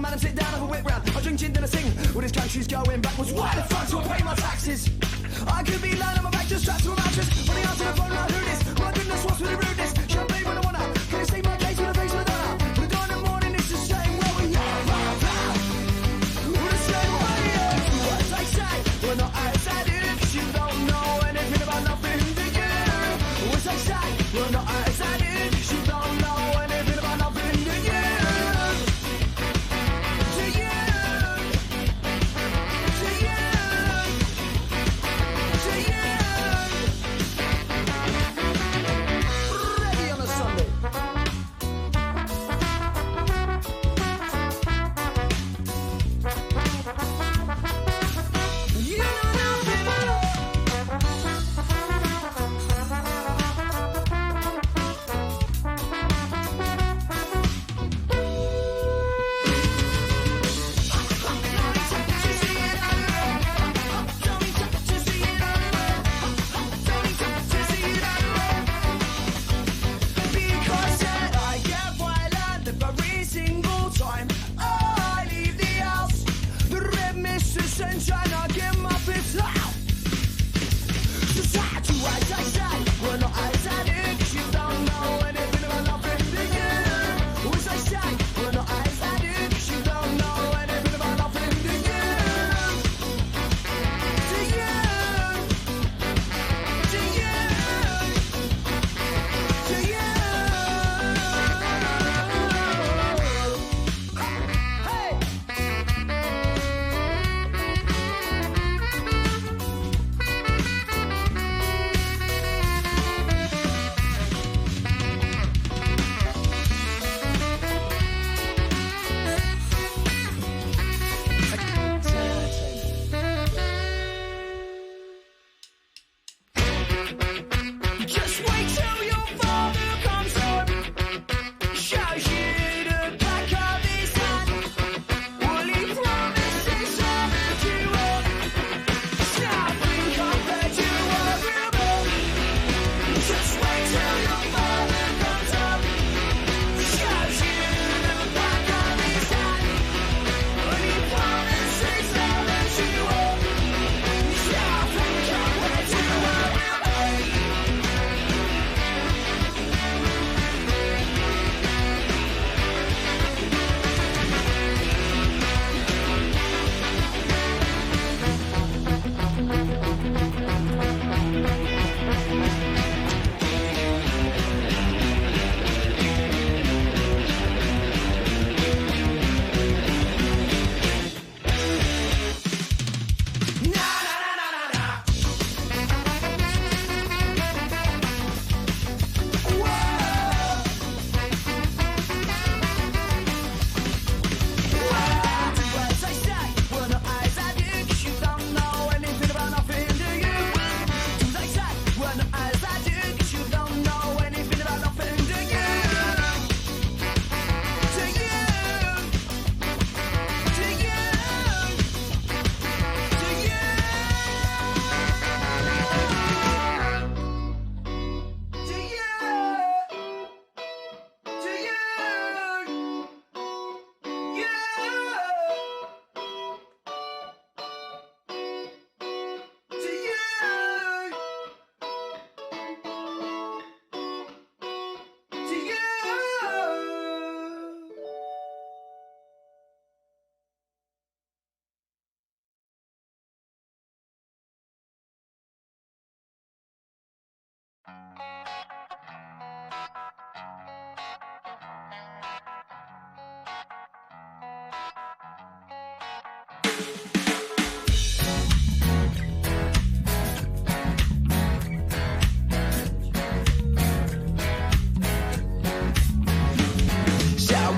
man, I'm sit down, have a whip round. I drink gin, then I sing. Well, this country's going backwards. Why the fuck do I pay my taxes? I could be lying on my back, just strapped to a mattress. When I answer the phone, like, who this? My goodness, what's with the rudeness? Champagne when I wanna. Can you see my face with a face of Madonna? We're down in the morning, it's the same where we are. We're the same way, yeah. What I say, we're not outside it, 'cause you don't know anything about nothing, do you? What I say, we're not outside it, 'cause you don't know anything about nothing, do you? Do you? Do you? Do you? Ready on a Sunday. You know nothing at all. Because I get violent every single time I leave the house. The red mist is sunshine, I get my fist out. Society, right, I say, we're not outside it, 'cause you don't know anything about nothing, do you? What I say, we're not outside it, 'cause you don't know anything about nothing, do you? Do you? Do you? Do you? Hey! Just wait till your father comes home, shows you the back of his hand. Will he promise to serve you up? Nothing compared to what we're about. Just wait till your father comes home, shows you the back of his hand. Will he promise to serve you up? Nothing compared to what we're about.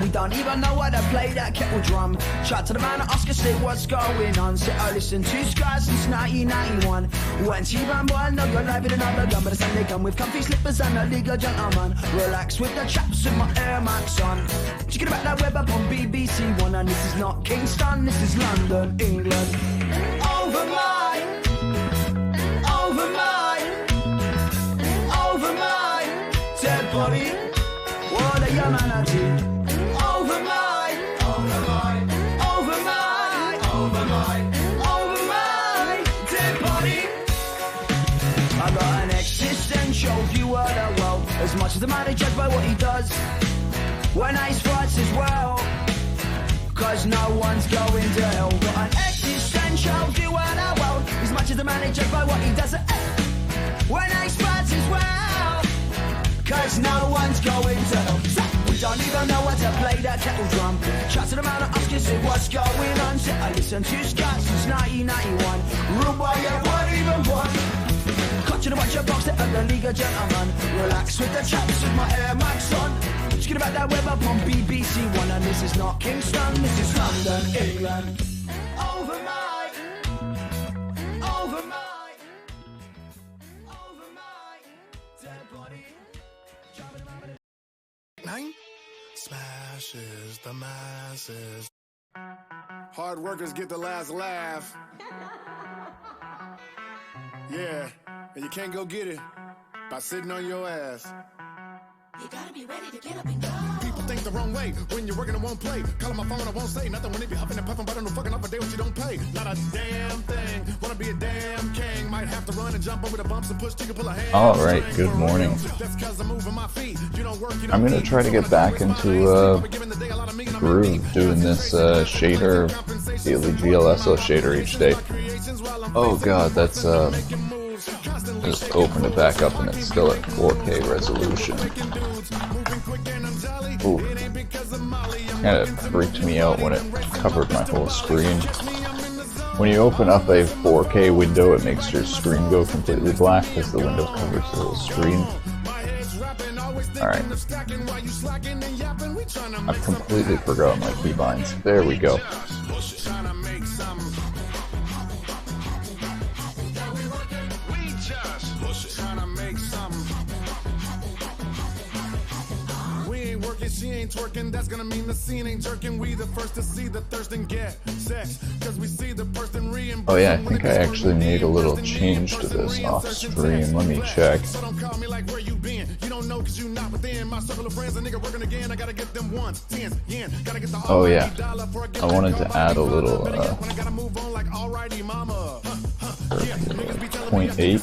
We don't even know how to play that kettle drum. Chat to the man at Oscar, say what's going on. Say I listen to Sky since 1991. When T-Band boy, I know you're live in another gun. But the Sunday come with comfy slippers and a legal gentleman. Relax with the chaps with my Air Max on. Checking about that web up on BBC One. And this is not Kingston, this is London, England. Over my dead body. What a humanity. Over my As much as the man is judged by what he does when ace fights as well. Cause no one's going to hell. Got an existential view on our world. As much as the man is judged by what he does when ace fights as well. Cause no one's going to hell. So we don't even know how to play that kettle drum. Shout to the man of Oscars and what's going on. So I listen to Scott since 1991. Ruled by a one even one. Clutching a bunch of box at the League of Gentlemen. Relax with the chaps with my Air Max on. Talking about that web up on BBC One. And this is not Kingston, this is London, England. Over my dead body. Nine smashes the masses. Hard workers get the last laugh. Yeah, and you can't go get it by sitting on your ass. You gotta be ready to get up and go. People think the wrong way when you're working and won't play. Call my phone, I won't say nothing when they be huffing and puffing, but I know fucking off a day when you don't pay. Not a damn thing. Wanna be a damn king. Might have to run and jump over the bumps and push. You can pull a hand. All right, good morning. I'm gonna try to get back into groove doing this shader, daily GLSL shader each day. Oh god, that's just opened it back up and it's still at 4K resolution. Ooh, kind of freaked me out when it covered my whole screen. When you open up a 4K window, it makes your screen go completely black because the window covers the whole screen. Alright. I've completely forgotten my keybinds. There we go. She ain't twerking, that's gonna mean the scene ain't jerking. We the first to see the thirst and get sex, cause we see the person reimbursing. Oh yeah, I think I actually made a little change to this off stream. Let me check. So don't call me like where you been. You don't know cause you not within my circle of friends. A nigga working again, I gotta get them ones, tens, yen. Gotta get the oh yeah, I wanted to add a little 0.8. Alright,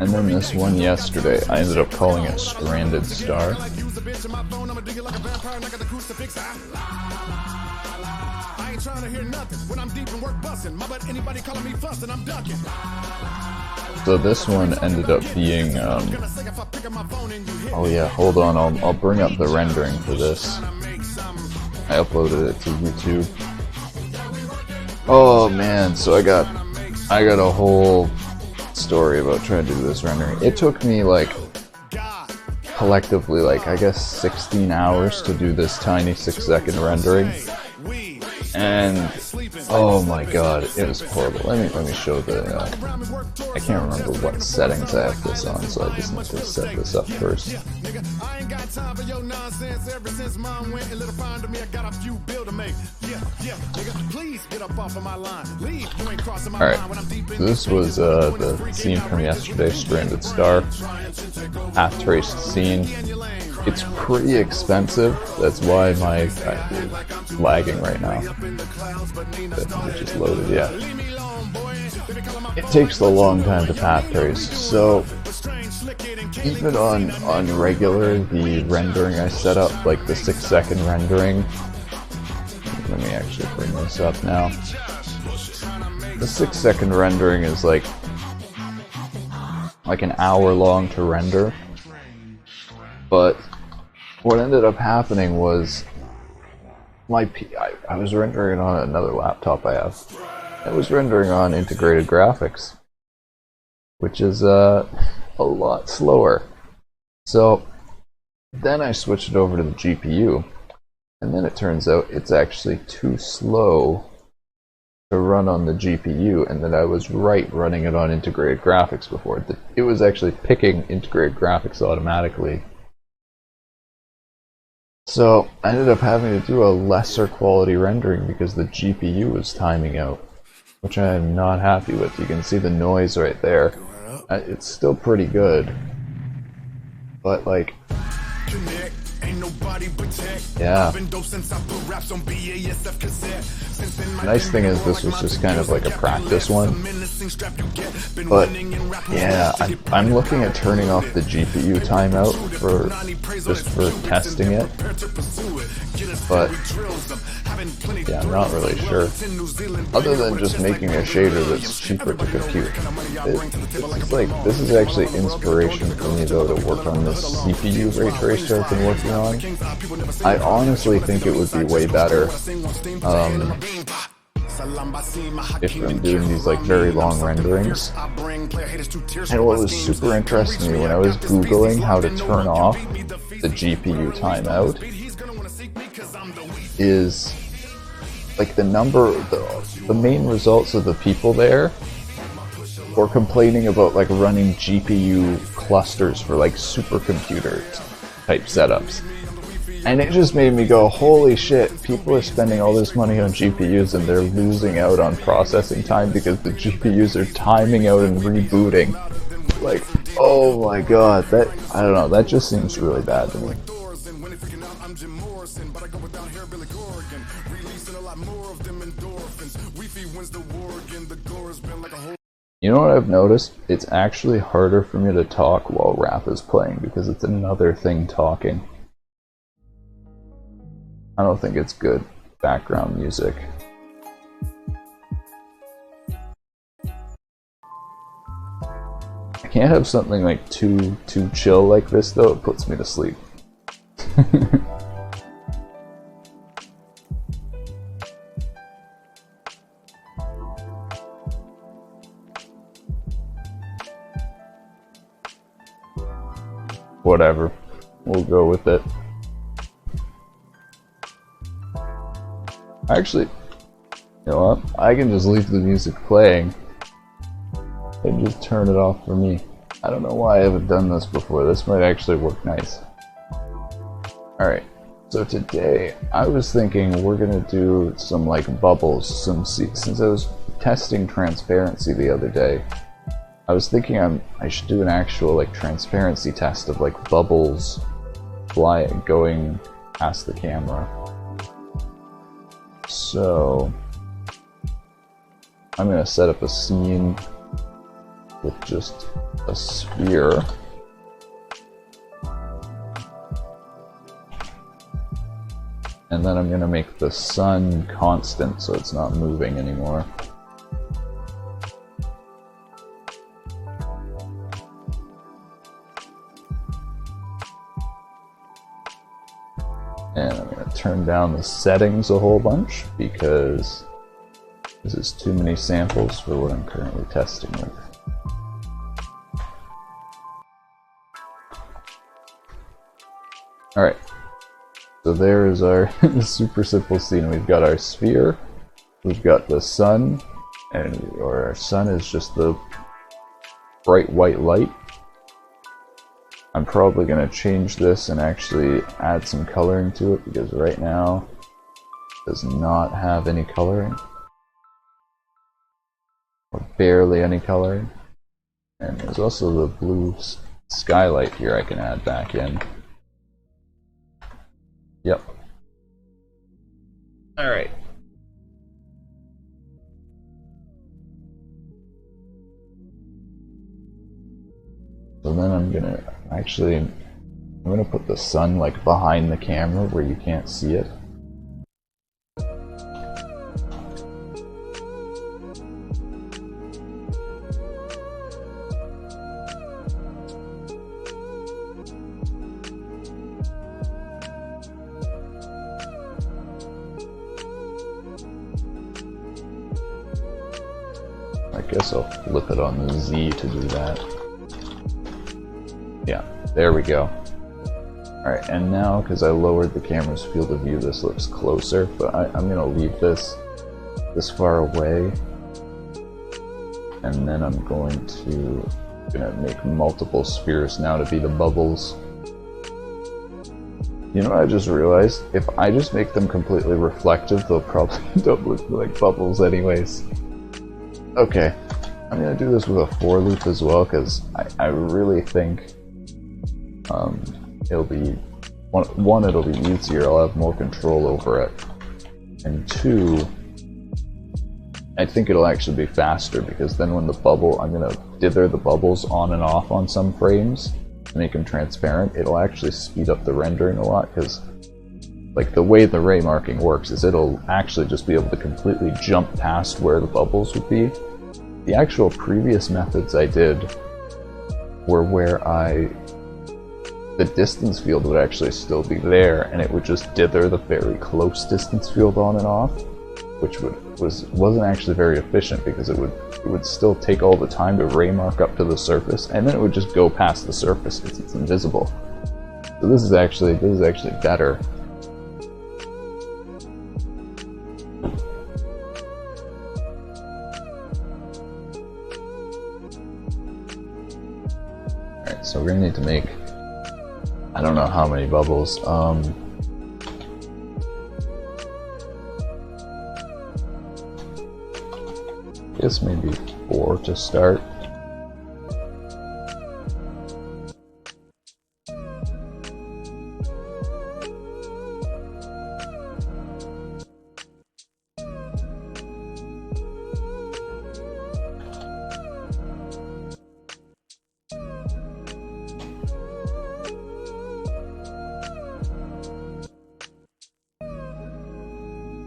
and then this one yesterday, I ended up calling it Stranded Star. So this one ended up being, oh yeah, hold on, I'll bring up the rendering for this. I uploaded it to YouTube. Oh man, so I got a whole story about trying to do this rendering. It took me like collectively like I guess 16 hours to do this tiny 6-second rendering, and oh my god, it was horrible. Let me show the I can't remember what settings I have this on, so I just need to set this up first. Alright, so this was the scene from yesterday, Stranded Star. Half traced scene. It's pretty expensive, that's why my it's lagging right now. It just loaded, yeah. It takes a long time to path trace, so even on regular, the rendering I set up, like the 6-second rendering, let me actually bring this up now. The 6-second rendering is like an hour long to render, but what ended up happening was I was rendering on another laptop I have. I was rendering on integrated graphics, which is a lot slower. So then I switched it over to the GPU, and then it turns out it's actually too slow to run on the GPU, and that I was right running it on integrated graphics before. It was actually picking integrated graphics automatically. So I ended up having to do a lesser quality rendering because the GPU was timing out, which I am not happy with. You can see the noise right there. It's still pretty good, but like Yeah. Nice thing is this was just kind of like a practice one. But yeah, I'm looking at turning off the GPU timeout just for testing it. But yeah, I'm not really sure. Other than just making a shader that's cheaper to compute. It's like, this is actually inspiration for me though to work on this CPU ray tracer I've been working on. I honestly think it would be way better if I'm doing these like very long renderings. And what was super interesting to me when I was Googling how to turn off the GPU timeout is like the main results of the people there were complaining about like running GPU clusters for like supercomputer type setups. And it just made me go, holy shit, people are spending all this money on GPUs and they're losing out on processing time because the GPUs are timing out and rebooting. Like, oh my god, I don't know, that just seems really bad to me. You know what I've noticed? It's actually harder for me to talk while rap is playing because it's another thing talking. I don't think it's good background music. I can't have something like too chill like this though, it puts me to sleep. Whatever, we'll go with it. Actually, you know what? I can just leave the music playing and just turn it off for me. I don't know why I haven't done this before. This might actually work nice. Alright, so today I was thinking we're gonna do some like bubbles, since I was testing transparency the other day. I was thinking I should do an actual like transparency test of like bubbles going past the camera. So I'm gonna set up a scene with just a sphere. And then I'm gonna make the sun constant so it's not moving anymore. And I'm going to turn down the settings a whole bunch because this is too many samples for what I'm currently testing with. Alright, so there is our super simple scene. We've got our sphere, we've got the sun, or our sun is just the bright white light. I'm probably going to change this and actually add some coloring to it because right now it does not have any coloring. Or barely any coloring. And there's also the blue skylight here I can add back in. Yep. Alright. So then I'm gonna put the sun like behind the camera where you can't see it. I guess I'll flip it on the Z to do that. Yeah, there we go. Alright, and now, because I lowered the camera's field of view, this looks closer, but I'm going to leave this far away. And then I'm going to make multiple spheres now to be the bubbles. You know what I just realized? If I just make them completely reflective, they'll probably don't look like bubbles anyways. Okay, I'm going to do this with a for loop as well, because I really think it'll be one, it'll be easier, I'll have more control over it. And two, I think it'll actually be faster, because then when the bubble, I'm gonna dither the bubbles on and off on some frames to make them transparent, it'll actually speed up the rendering a lot, because like the way the ray marking works is it'll actually just be able to completely jump past where the bubbles would be. The actual previous methods I did were where the distance field would actually still be there, and it would just dither the very close distance field on and off, which wasn't actually very efficient, because it would still take all the time to ray mark up to the surface, and then it would just go past the surface because it's invisible. So this is actually better. Alright, so we're gonna need to make, I don't know how many bubbles. I guess maybe 4 to start.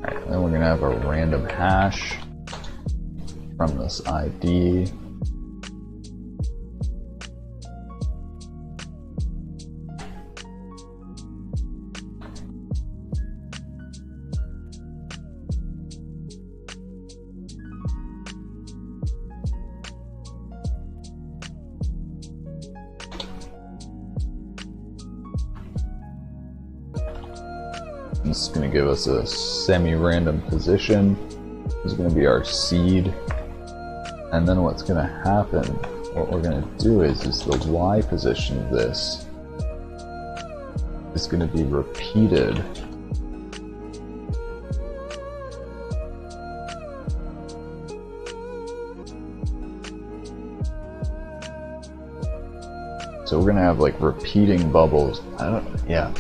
Alright, then we're gonna have a random hash from this ID. This is going to give us a semi-random position. This is going to be our seed. And then what's going to happen, what we're going to do is the Y position of this is going to be repeated. So we're going to have like repeating bubbles. Yeah.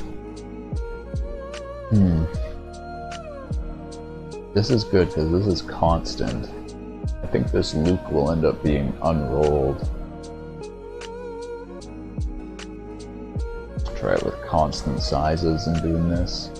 This is good because this is constant. I think this loop will end up being unrolled. Try it with constant sizes and doing this.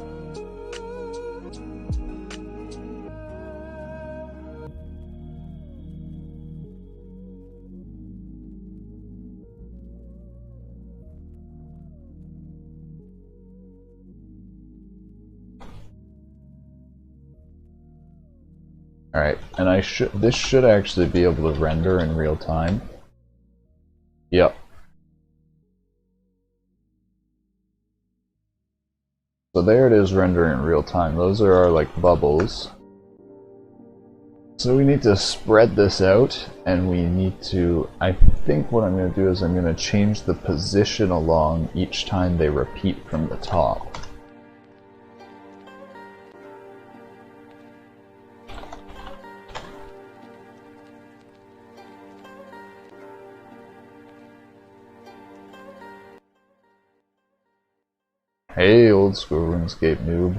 Alright, and this should actually be able to render in real time. Yep. So there it is, rendering in real time. Those are our like bubbles. So we need to spread this out, and we need to, I think what I'm going to do is I'm going to change the position along each time they repeat from the top. Hey, old school RuneScape noob.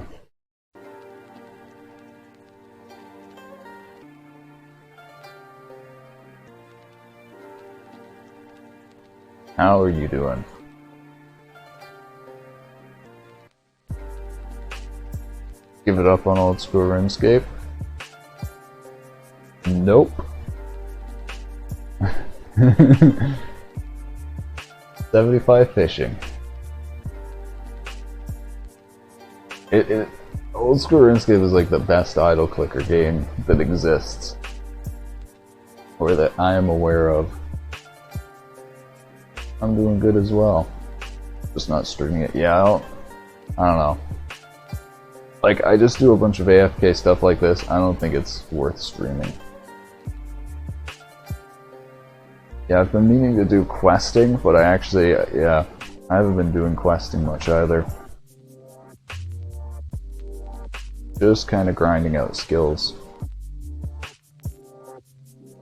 How are you doing? Give it up on old school RuneScape? Nope. 75 fishing. Old school RuneScape is like the best idle clicker game that exists, or that I am aware of. I'm doing good as well. Just not streaming it. Yeah, I don't know. Like, I just do a bunch of AFK stuff like this. I don't think it's worth streaming. Yeah, I've been meaning to do questing, but I actually, I haven't been doing questing much either. Just kind of grinding out skills.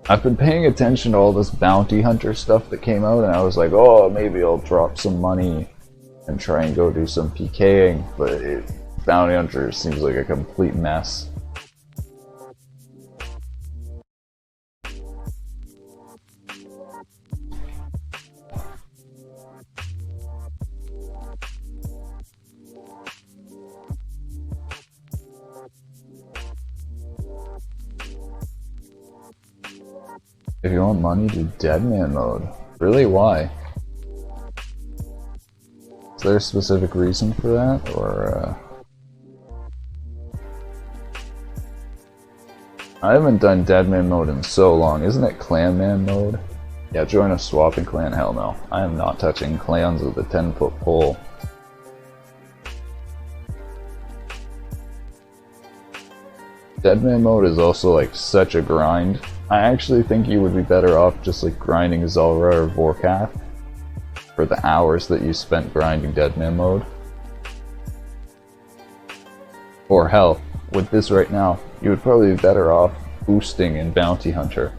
I've been paying attention to all this bounty hunter stuff that came out, and I was like, oh, maybe I'll drop some money and try and go do some PKing, but Bounty Hunter seems like a complete mess. If you want money, do Deadman mode. Really? Why? Is there a specific reason for that, or I haven't done Deadman mode in so long. Isn't it Clanman mode? Yeah, join a swapping clan? Hell no. I am not touching clans with a 10-foot pole. Deadman mode is also like such a grind. I actually think you would be better off just like grinding Zulrah or Vorkath for the hours that you spent grinding Deadman mode. Or hell, with this right now, you would probably be better off boosting in Bounty Hunter.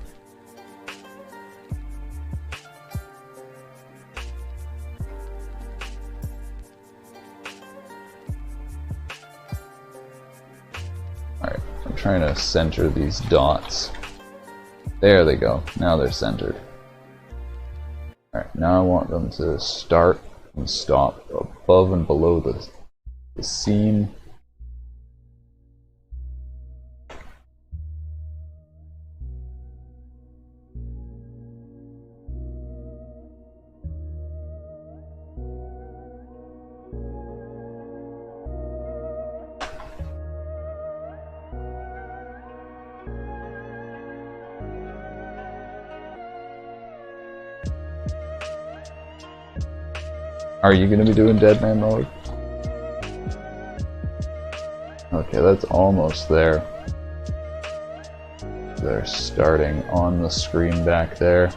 Alright, I'm trying to center these dots. There they go. Now they're centered. Alright, now I want them to start and stop above and below the scene. Are you gonna be doing Deadman mode? Okay, that's almost there. They're starting on the screen back there.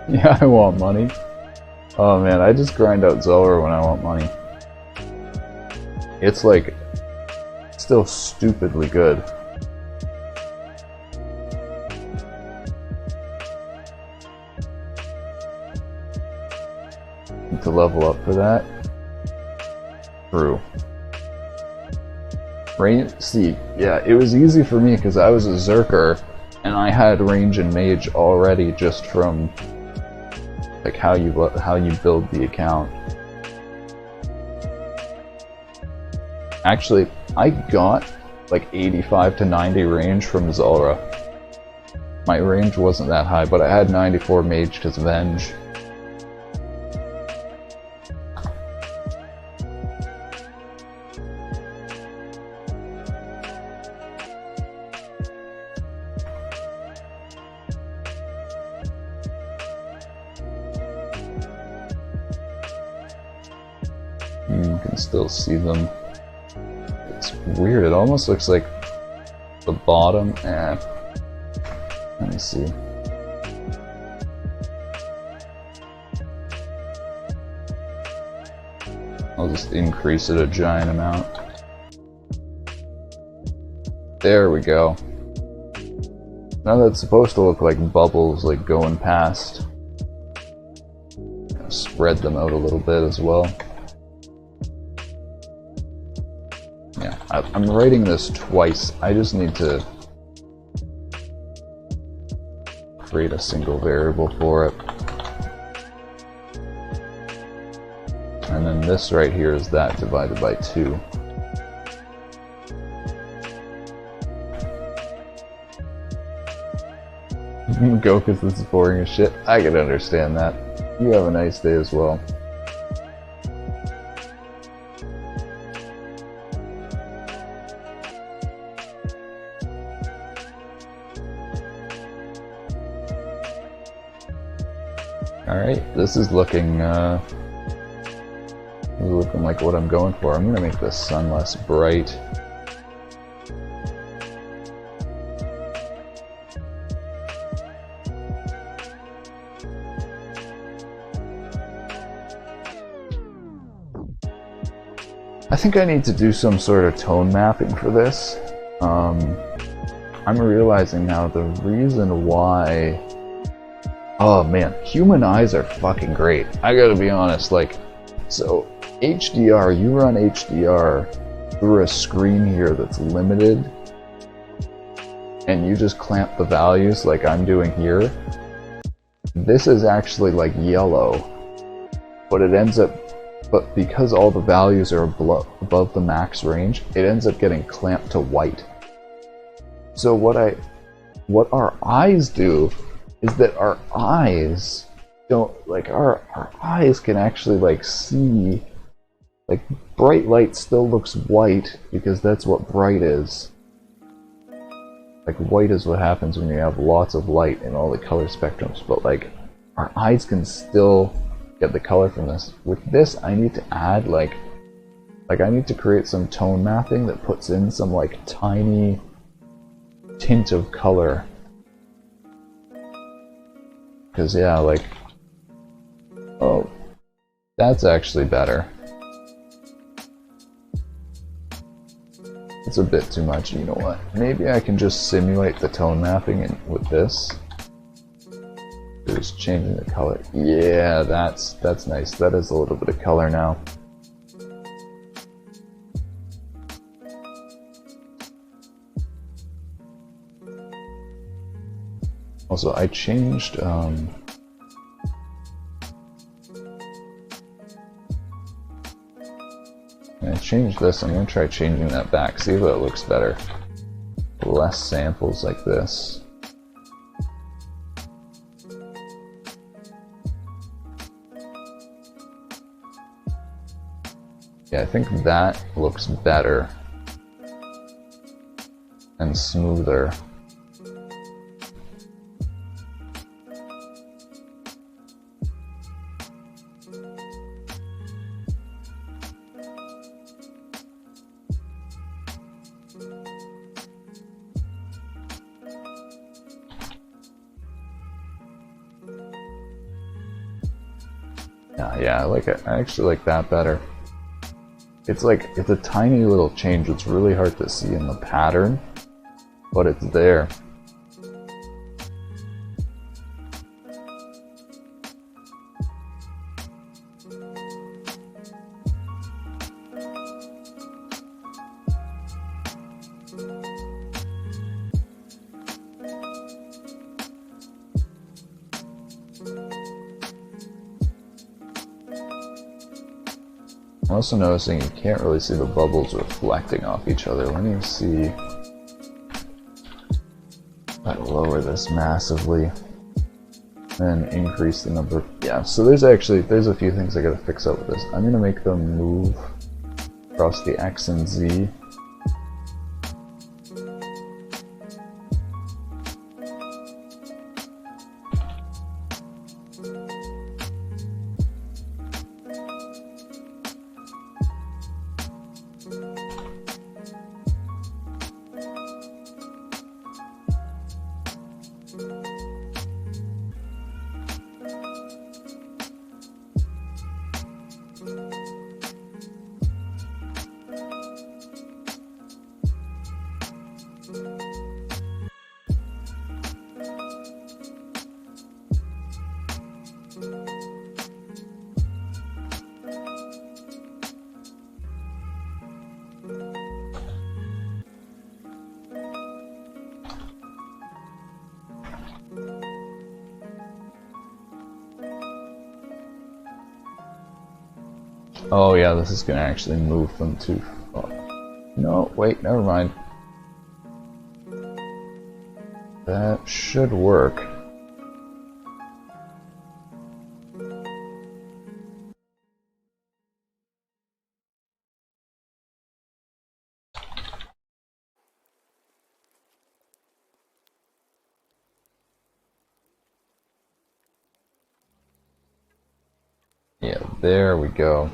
Yeah, I want money. Oh man, I just grind out Zulrah when I want money. It's like, still stupidly good. To level up for that. True. See, yeah, it was easy for me because I was a Zerker and I had range and mage already just from like how you build the account. Actually, I got like 85 to 90 range from Zulrah. My range wasn't that high, but I had 94 mage because Venge. You can still see them. It's weird, it almost looks like the bottom. Let me see. I'll just increase it a giant amount. There we go. Now that's supposed to look like bubbles like going past. Spread them out a little bit as well. Yeah, I'm writing this twice. I just need to create a single variable for it. And then this right here is that divided by 2. Go because this is boring as shit. I can understand that. You have a nice day as well. Alright, this is looking like what I'm going for. I'm gonna make the sun less bright. I think I need to do some sort of tone mapping for this. I'm realizing now the reason why Oh man, human eyes are fucking great. I gotta be honest, like, so HDR, you run HDR through a screen here that's limited, and you just clamp the values like I'm doing here. This is actually like yellow, but it ends up, but because all the values are above the max range, it ends up getting clamped to white. So what our eyes do is that our eyes don't, like, our eyes can actually like see, like, bright light still looks white because that's what bright is. Like, white is what happens when you have lots of light in all the color spectrums, but like our eyes can still get the color from this. With this, I need to add like I need to create some tone mapping that puts in some like tiny tint of color. Because yeah, like, oh, that's actually better. It's a bit too much. You know what? Maybe I can just simulate the tone mapping with this. Just changing the color. Yeah, that's nice. That is a little bit of color now. Also, I changed this. I'm going to try changing that back, see if it looks better. Less samples like this. Yeah, I think that looks better and smoother. Yeah, I like it. I actually like that better. It's like, it's a tiny little change. It's really hard to see in the pattern, but it's there. I'm also noticing you can't really see the bubbles reflecting off each other. Let me see. I'll lower this massively and increase the number. Yeah, so there's a few things I gotta fix up with this. I'm gonna make them move across the X and Z. Oh yeah, this is gonna actually move them too far. No, wait, never mind. That should work. Yeah, there we go.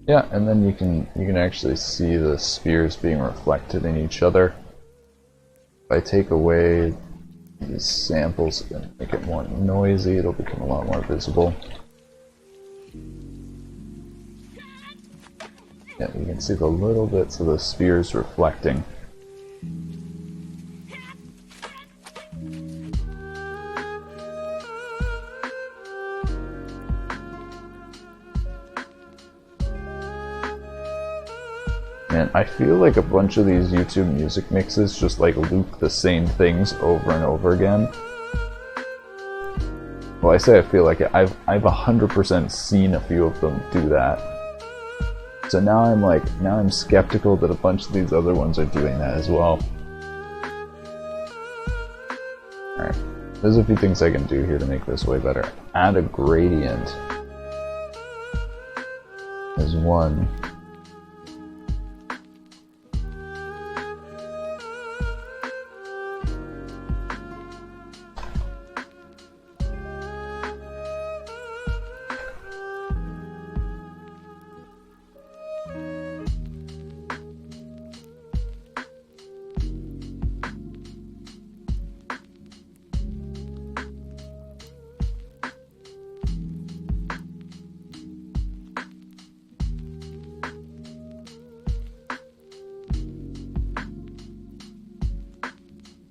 Yeah, and then you can actually see the spheres being reflected in each other. I take away these samples and make it more noisy, it'll become a lot more visible. Yeah, you can see the little bits of the spheres reflecting. And I feel like a bunch of these YouTube music mixes just like loop the same things over and over again. Well, I say I feel like it. I've 100% seen a few of them do that. So now I'm skeptical that a bunch of these other ones are doing that as well. Alright, there's a few things I can do here to make this way better. Add a gradient is one.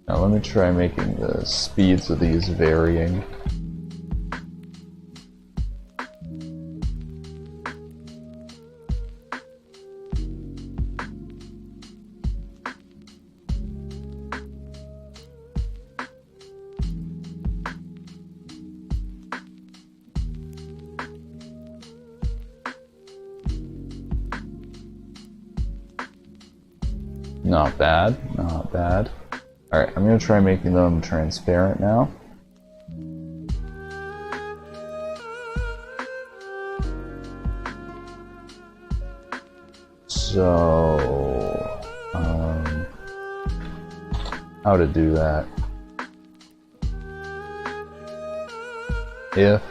Now let me try making the speeds of these varying. Not bad, not bad. Alright, I'm going to try making them transparent now. So, how to do that? If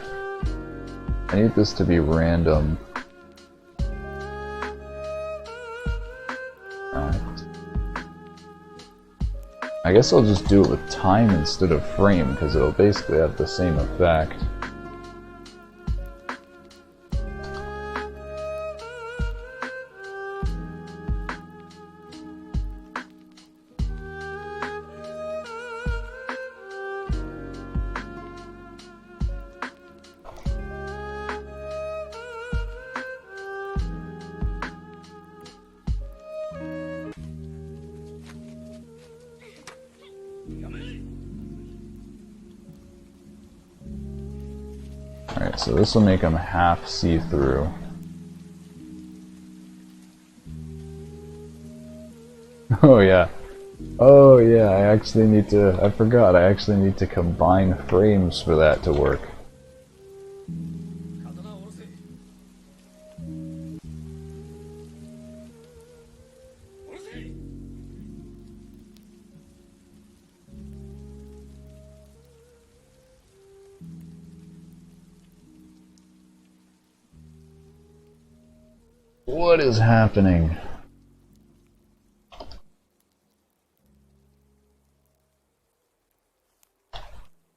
I need this to be random. I guess I'll just do it with time instead of frame, because it'll basically have the same effect. Alright, so this will make them half see-through. Oh yeah. Oh yeah, I actually need to... I forgot, I actually need to combine frames for that to work. What is happening?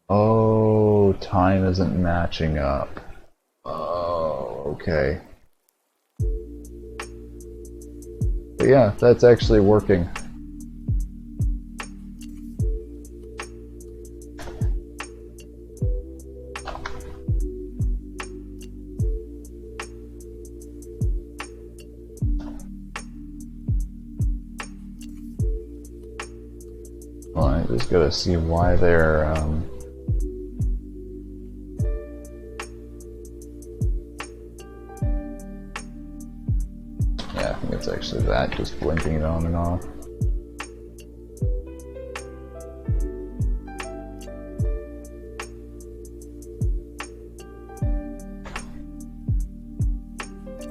Oh, time isn't matching up. Oh, okay. But yeah, that's actually working. Well, I just gotta see why they're, yeah, I think it's actually that, just blinking it on and off.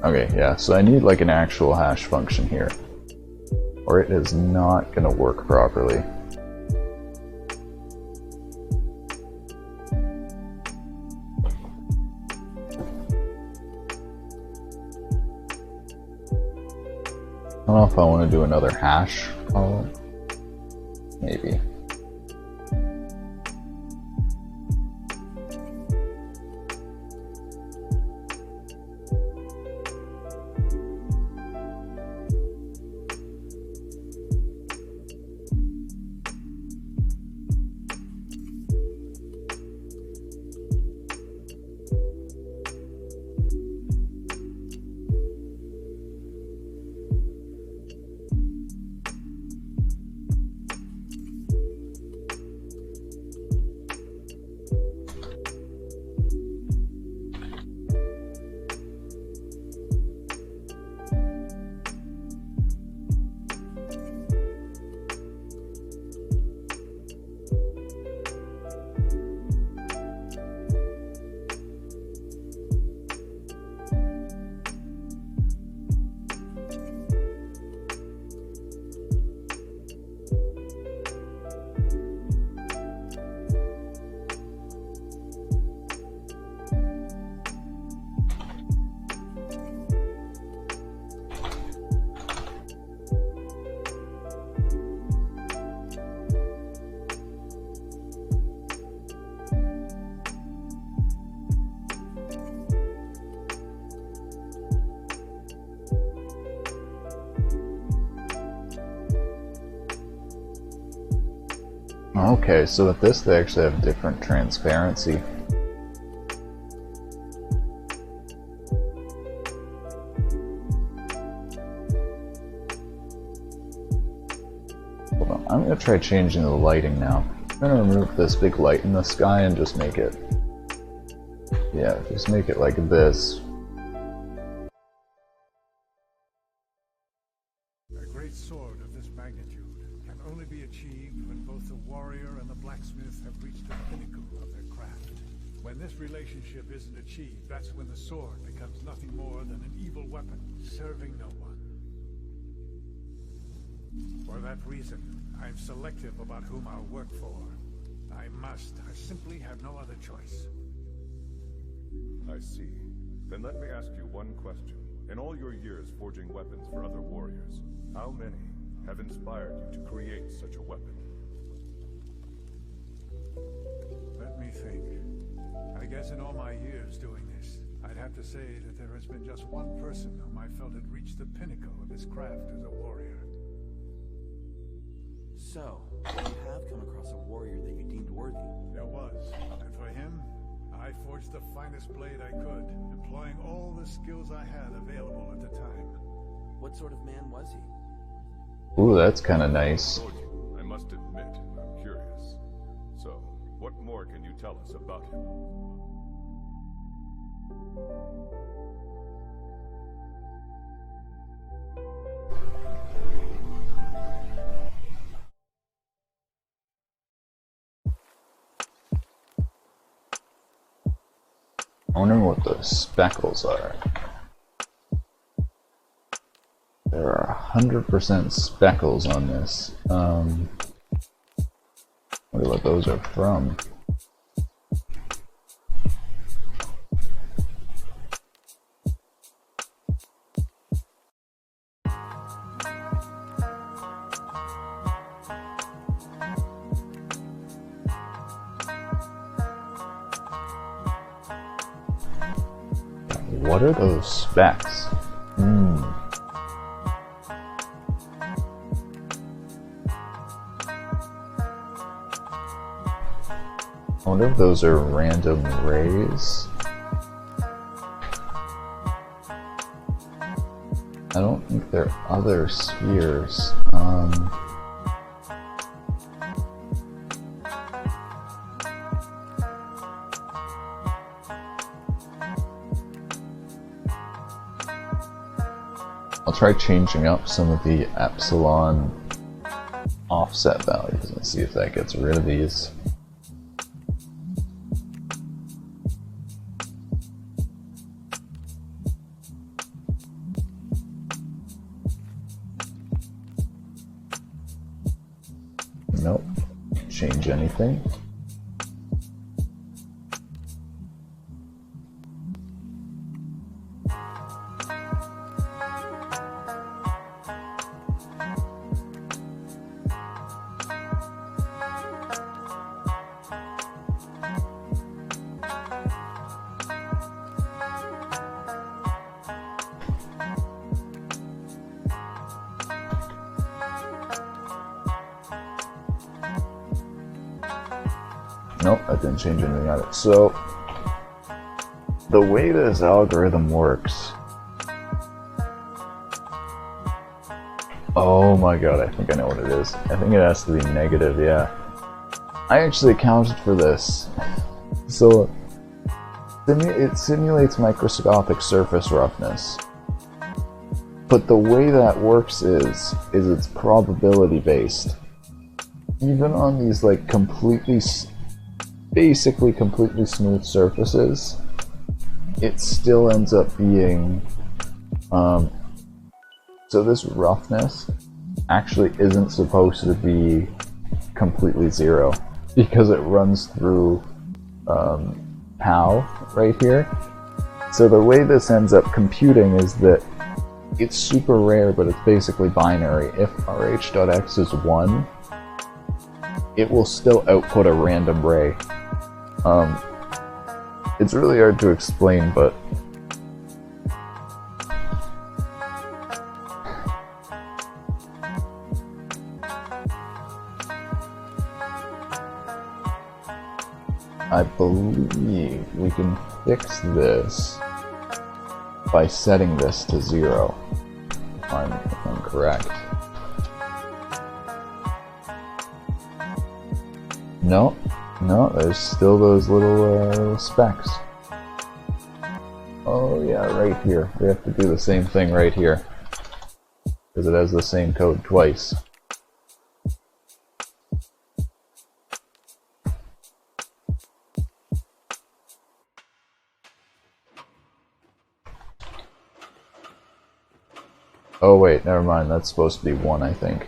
Okay, yeah, so I need like an actual hash function here, or it is not gonna work properly. I don't know if I want to do another hash column. Maybe. Okay, so with this they actually have different transparency. Hold on, I'm gonna try changing the lighting now. I'm gonna remove this big light in the sky and just make it, yeah, just make it like this. A great sword of this magnitude can only be achieved when both the warrior and the blacksmith have reached the pinnacle of their craft. When this relationship isn't achieved, that's when the sword becomes nothing more than an evil weapon, serving no one. For that reason, I'm selective about whom I'll work for. I simply have no other choice. I see. Then let me ask you one question. In all your years forging weapons for other warriors, how many have inspired you to create such a weapon? Let me think. I guess in all my years doing this, I'd have to say that there has been just one person whom I felt had reached the pinnacle of his craft as a warrior. So, you have come across a warrior that you deemed worthy. There was, and for him, I forged the finest blade I could, employing all the skills I had available at the time. What sort of man was he? Ooh, that's kind of nice. I must admit, I'm curious. So, what more can you tell us about him? I wonder what the speckles are. There are 100% speckles on this. Wonder what those are from. What are those specks? I wonder if those are random rays. I don't think they're other spheres. I'll try changing up some of the epsilon offset values and see if that gets rid of these. Nope. Change anything. Nope, I didn't change anything on it. So, the way this algorithm works... Oh my god, I think I know what it is. I think it has to be negative, yeah. I actually accounted for this. So, it simulates microscopic surface roughness. But the way that works is it's probability based. Even on these like basically completely smooth surfaces, it still ends up being, so this roughness actually isn't supposed to be completely zero, because it runs through POW right here. So the way this ends up computing is that it's super rare, but it's basically binary. If rh.x is 1, it will still output a random ray. It's really hard to explain, but I believe we can fix this by setting this to 0, if I'm correct. No, there's still those little specks. Oh yeah, right here. We have to do the same thing right here, because it has the same code twice. Oh wait, never mind, that's supposed to be 1, I think.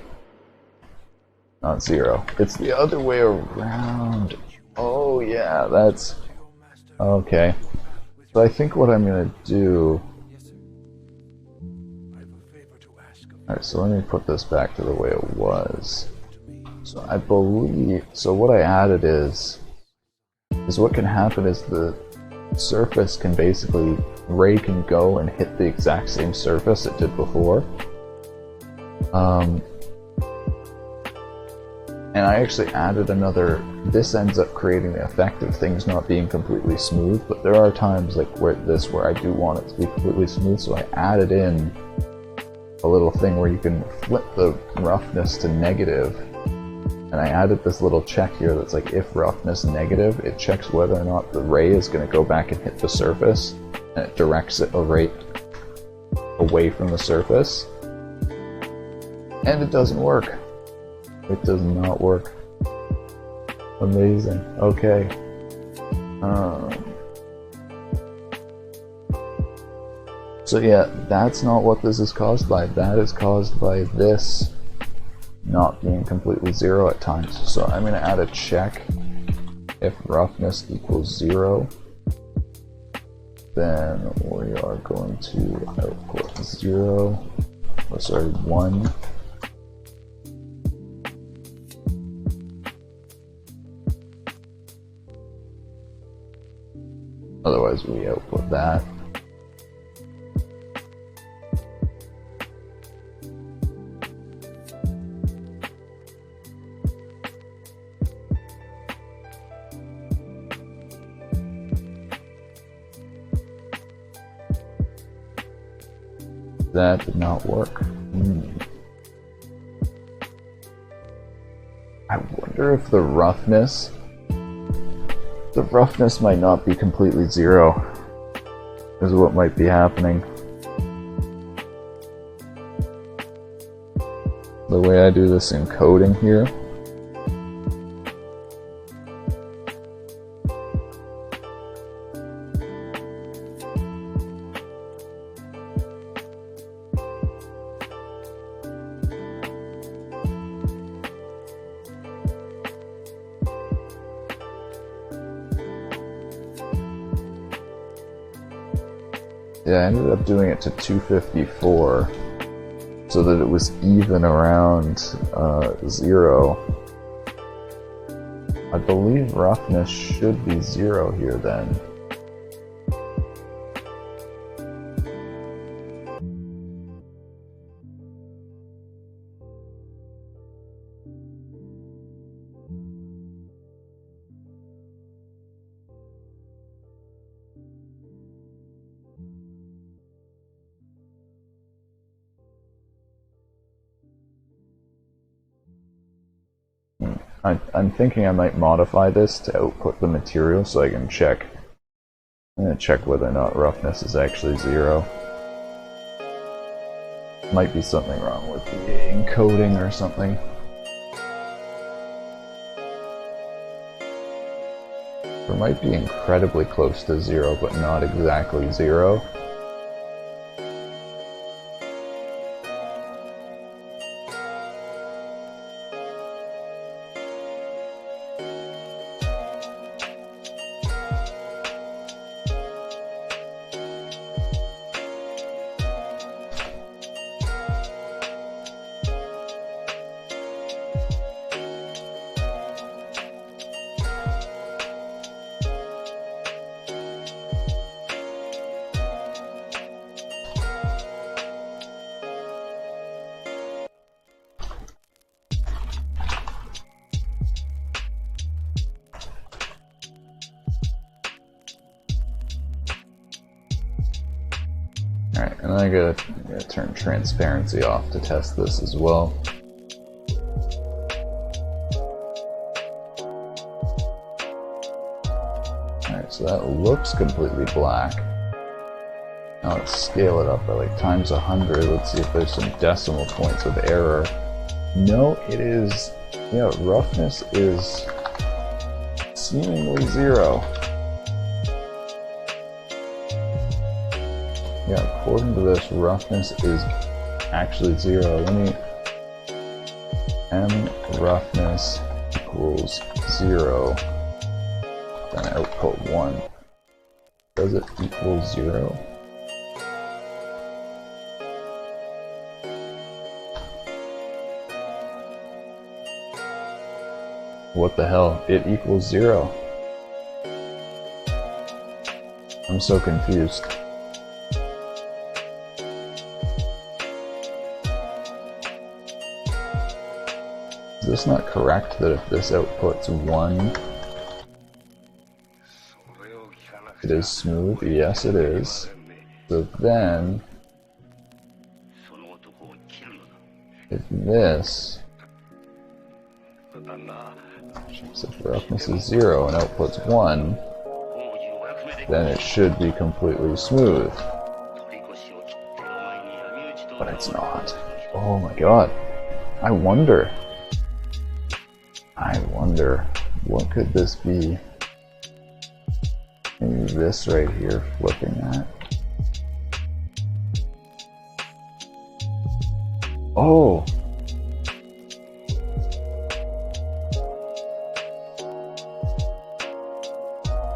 Not 0. It's the other way around. Oh yeah, that's... Okay. So I think what I'm gonna do... Alright, so let me put this back to the way it was. So I believe... So what I added is what can happen is the surface can basically... Ray can go and hit the exact same surface it did before. And I actually added another... This ends up creating the effect of things not being completely smooth, but there are times like where I do want it to be completely smooth, so I added in a little thing where you can flip the roughness to negative. And I added this little check here that's like, if roughness negative, it checks whether or not the ray is going to go back and hit the surface, and it directs it right away from the surface. And it doesn't work. It does not work. Amazing. Okay. So yeah, that's not what this is caused by. That is caused by this not being completely 0 at times. So I'm going to add a check. If roughness equals 0, then we are going to output 0. Oh, sorry, 1. Otherwise we output that. That did not work. I wonder if the roughness might not be completely 0, is what might be happening. The way I do this in coding here. Yeah, I ended up doing it to 254 so that it was even around 0. I believe roughness should be 0 here then. I'm thinking I might modify this to output the material so I can check. I'm going to check whether or not roughness is actually 0. Might be something wrong with the encoding or something. It might be incredibly close to 0, but not exactly 0. Alright, and then I gotta turn transparency off to test this as well. Alright, so that looks completely black. Now let's scale it up by like times 100. Let's see if there's some decimal points of error. No, it is, yeah, roughness is seemingly 0. Yeah, according to this, roughness is actually 0. Let me... M roughness equals 0. Then output 1. Does it equal 0? What the hell? It equals 0. I'm so confused. Is this not correct that if this outputs 1, it is smooth? Yes, it is. So then, if this, so if roughness is 0 and outputs 1, then it should be completely smooth. But it's not. Oh my god. I wonder, what could this be? Maybe this right here, flipping that. Oh!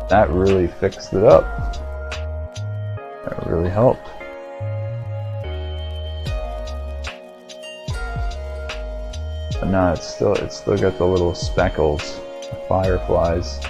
That really fixed it up. That really helped. But no, it's still got the little speckles, the fireflies.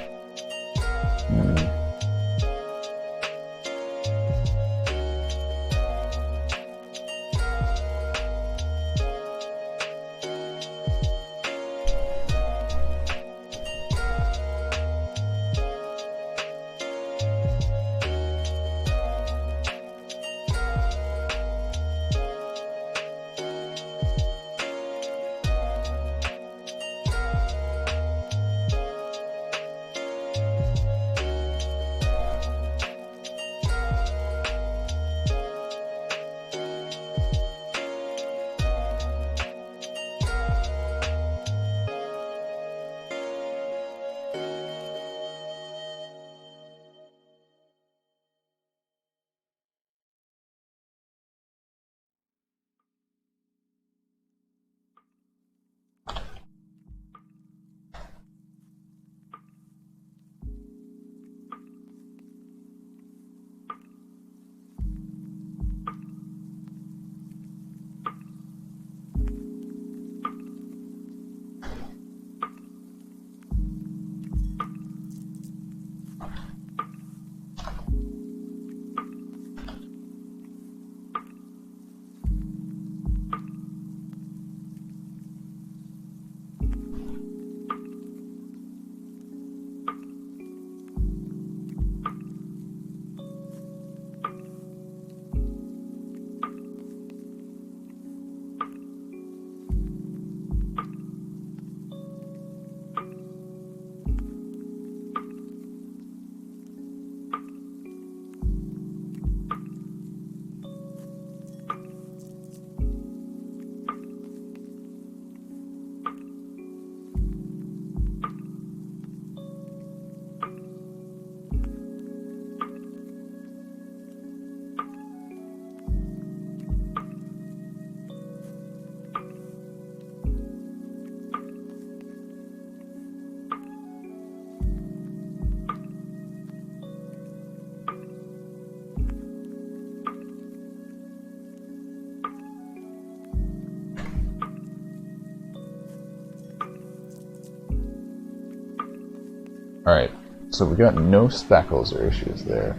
Alright, so we got no speckles or issues there.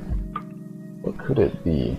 What could it be?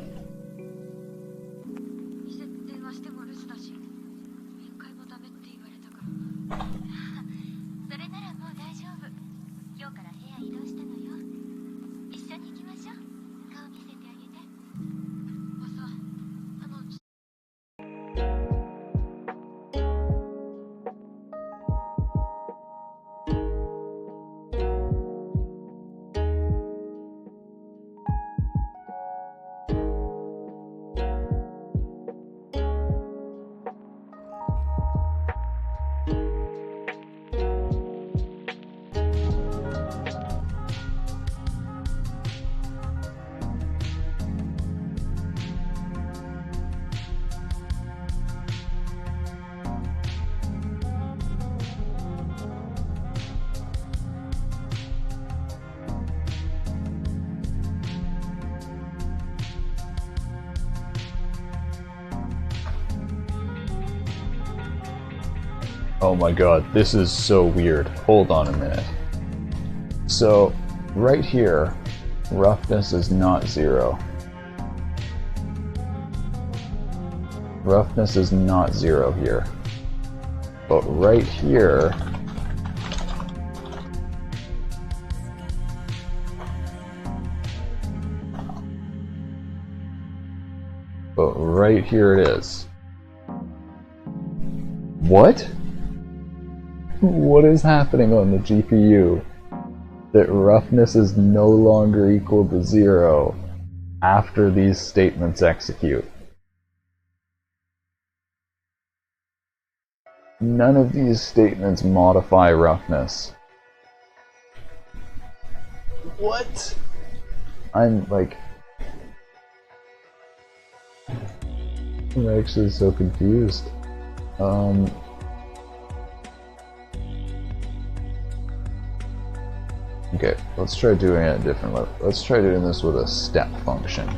Oh my god, this is so weird. Hold on a minute. So, right here, roughness is not 0. Roughness is not 0 here. But right here... But right here it is. What? What is happening on the GPU? That roughness is no longer equal to 0 after these statements execute. None of these statements modify roughness. What? I'm like... I'm actually so confused. Okay, let's try doing it a different level. Let's try doing this with a step function.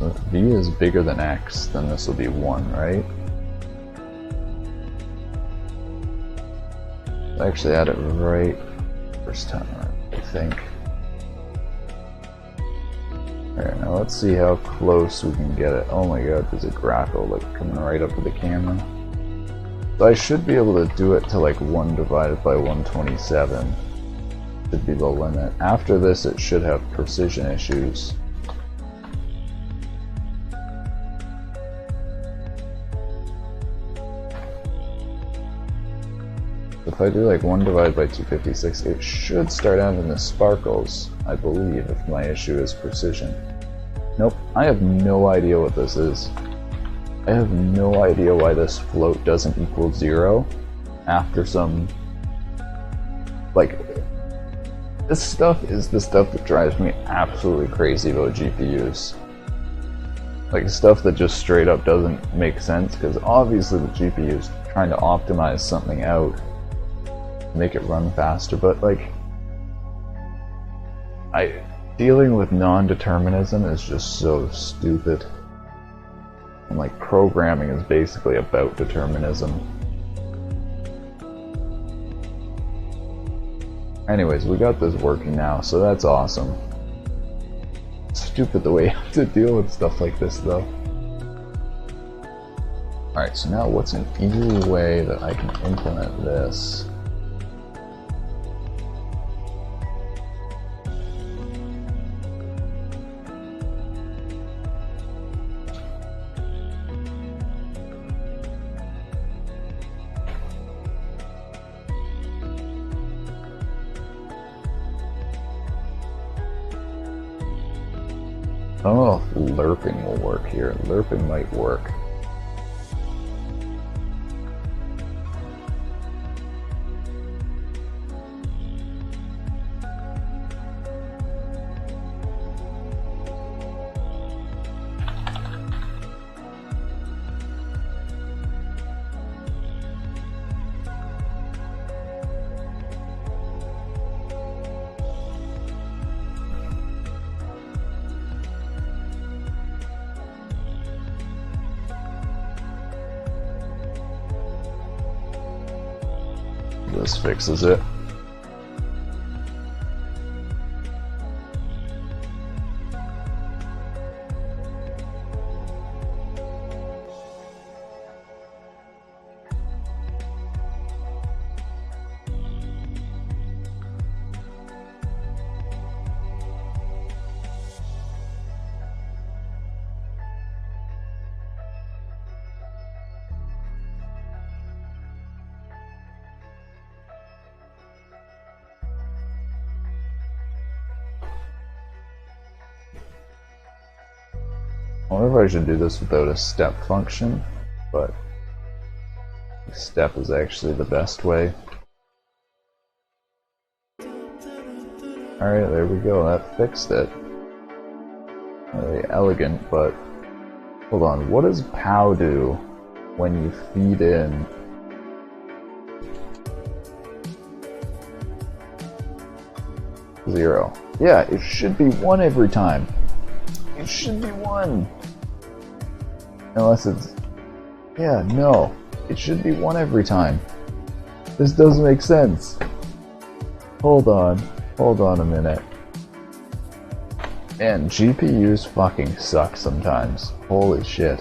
If V is bigger than X, then this will be 1, right? I actually had it right first time around, I think. Alright, now let's see how close we can get it. Oh my god, there's a grapple like coming right up to the camera. So I should be able to do it to like 1 divided by 127. Should be the limit. After this it should have precision issues. If I do like 1 divided by 256, it should start having the sparkles, I believe, if my issue is precision. Nope, I have no idea what this is. I have no idea why this float doesn't equal 0 after some... Like, this stuff is the stuff that drives me absolutely crazy about GPUs. Like, stuff that just straight up doesn't make sense, because obviously the GPU is trying to optimize something out, make it run faster, but like, dealing with non-determinism is just so stupid. And like, programming is basically about determinism. Anyways, we got this working now, so that's awesome. Stupid the way you have to deal with stuff like this though. Alright, so now what's an easy way that I can implement this? I don't know if lerping will work here. Lerping might work. This fixes it. I wonder if I should do this without a step function, but step is actually the best way. Alright, there we go, that fixed it. Really elegant, but hold on, what does POW do when you feed in? Zero. Yeah, it should be 1 every time. It should be 1. Unless it's... Yeah, no. It should be 1 every time. This doesn't make sense. Hold on. Hold on a minute. Man, GPUs fucking suck sometimes. Holy shit.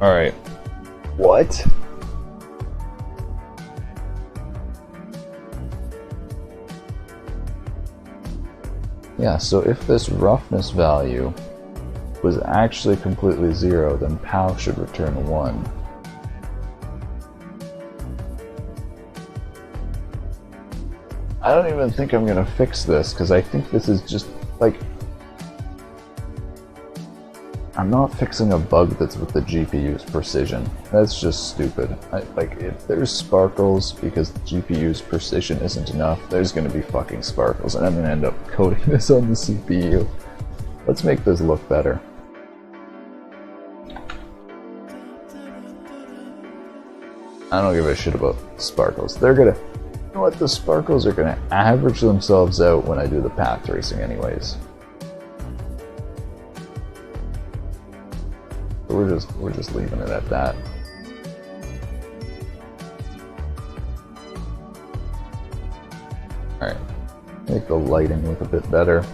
Alright. What? Yeah, so if this roughness value was actually completely 0, then POW should return 1. I don't even think I'm gonna fix this, because I think this is just, like... I'm not fixing a bug that's with the GPU's precision. That's just stupid. Like, if there's sparkles because the GPU's precision isn't enough, there's gonna be fucking sparkles, and I'm gonna end up coding this on the CPU. Let's make this look better. I don't give a shit about sparkles. They're gonna... You know what? The sparkles are gonna average themselves out when I do the path tracing anyways. We're just leaving it at that. Alright. Make the lighting look a bit better.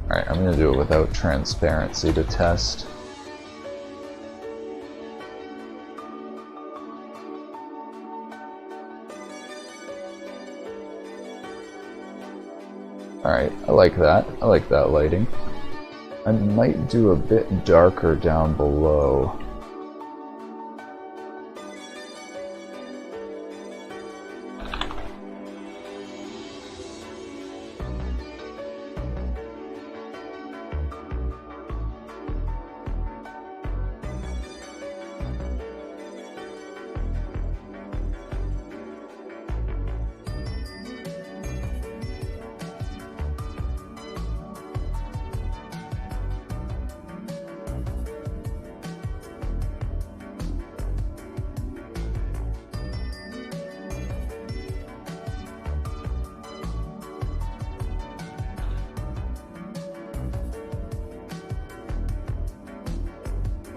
Alright, I'm gonna do it without transparency to test. Alright, I like that. I like that lighting. I might do a bit darker down below.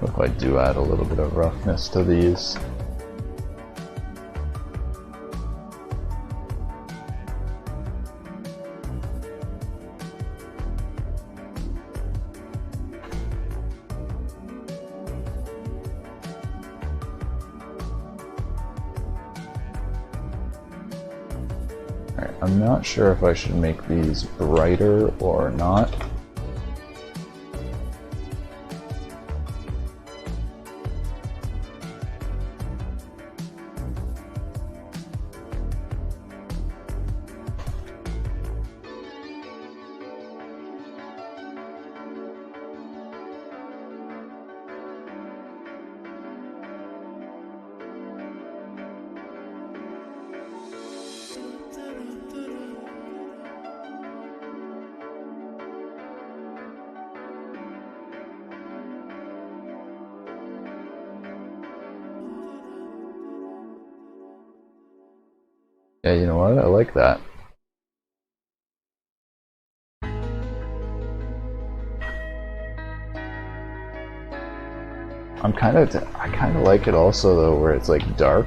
If I do add a little bit of roughness to these. Alright, I'm not sure if I should make these brighter or not. Yeah, you know what? I like that. I kind of like it also though, where it's like dark.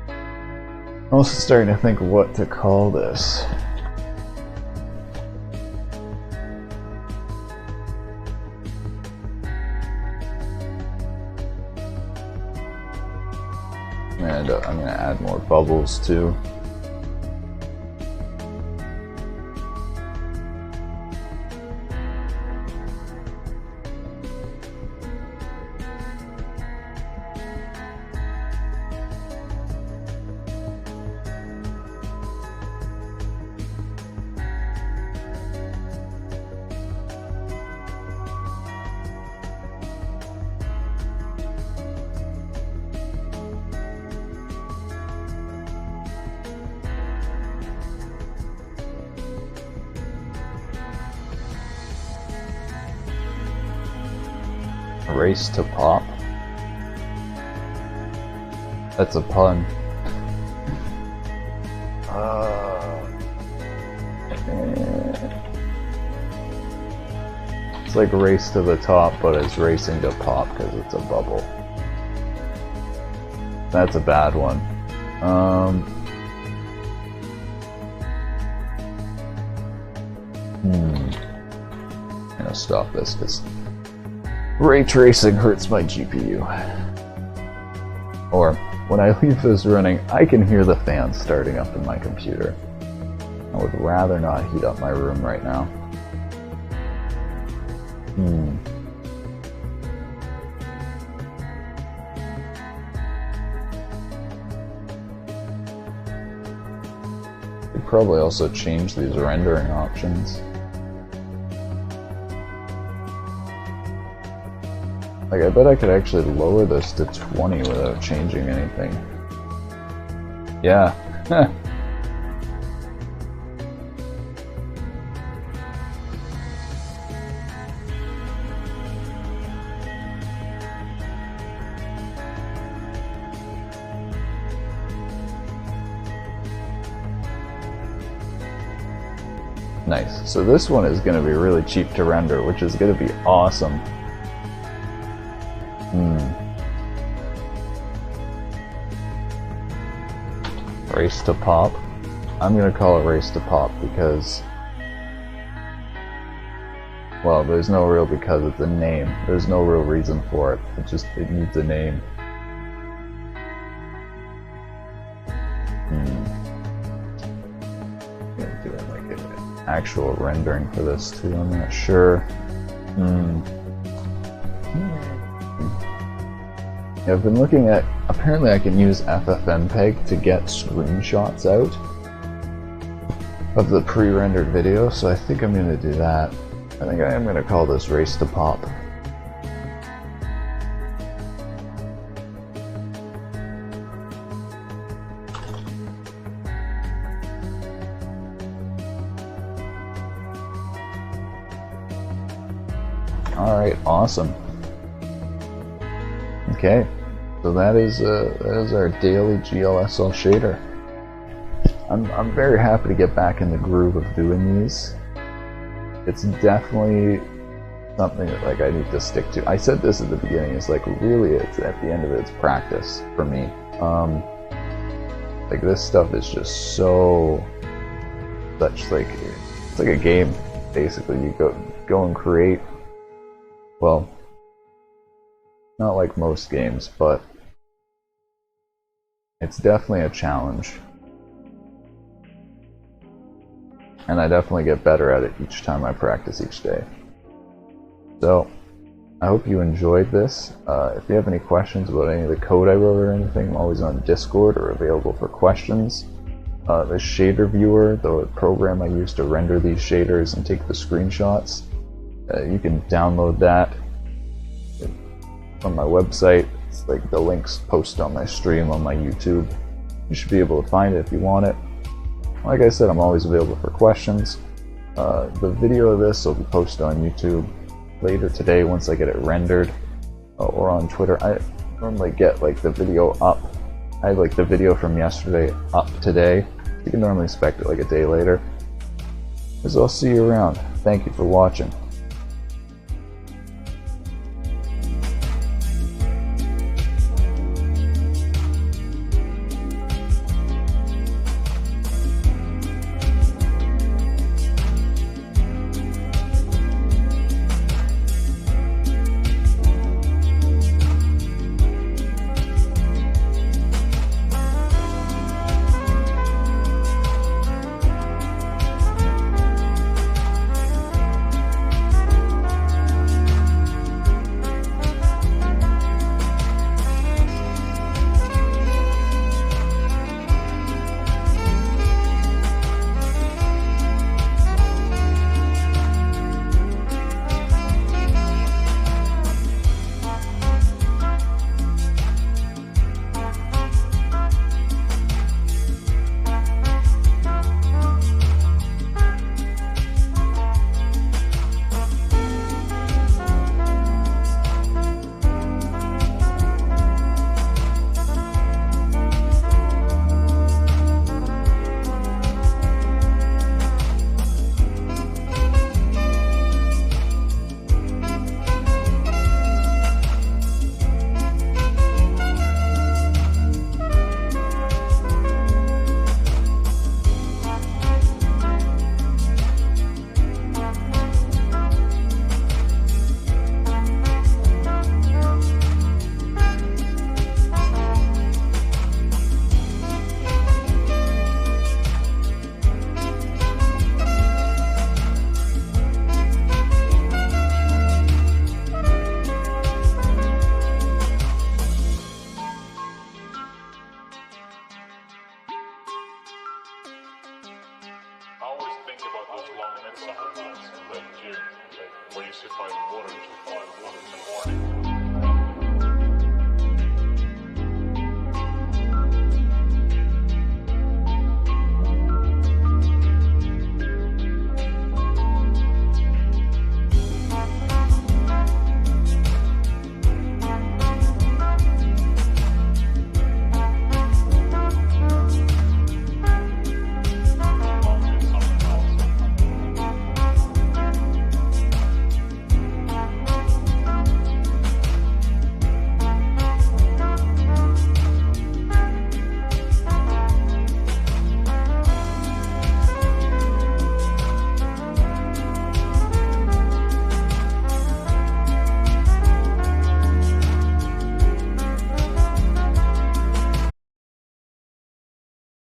I'm also starting to think what to call this. And I'm going to add more bubbles too. Race to pop. That's a pun. It's like race to the top, but it's racing to pop because it's a bubble. That's a bad one. I'm gonna stop this because ray tracing hurts my GPU. Or, when I leave this running, I can hear the fan starting up in my computer. I would rather not heat up my room right now. Could probably also change these rendering options. Like, I bet I could actually lower this to 20 without changing anything. Yeah. Nice. So this one is going to be really cheap to render, which is going to be awesome. Race to pop. I'm gonna call it race to pop because, well, there's no real because it's a name. There's no real reason for it. It needs a name. I'm gonna do like an actual rendering for this too. I'm not sure. I've been looking at, apparently I can use FFmpeg to get screenshots out of the pre-rendered video, so I think I'm going to do that. I think I am going to call this Race to Pop. Alright, awesome. Okay, so that is our daily GLSL shader. I'm very happy to get back in the groove of doing these. It's definitely something that like I need to stick to. I said this at the beginning. It's like really, it's at the end of it, it's practice for me. Like this stuff is just such like it's like a game basically. You go and create. Well, not like most games, but it's definitely a challenge. And I definitely get better at it each time I practice each day. So, I hope you enjoyed this. If you have any questions about any of the code I wrote or anything, I'm always on Discord or available for questions. The shader viewer, the program I use to render these shaders and take the screenshots, you can download that on my website. It's like the links posted on my stream on my YouTube. You should be able to find it if you want it. Like I said, I'm always available for questions. The video of this will be posted on YouTube later today once I get it rendered, or on Twitter. I normally get like the video up. I have like the video from yesterday up today. You can normally expect it like a day later. So I'll see you around. Thank you for watching. supplements, like gym, like where you sit by the water till 5 o'clock in the morning.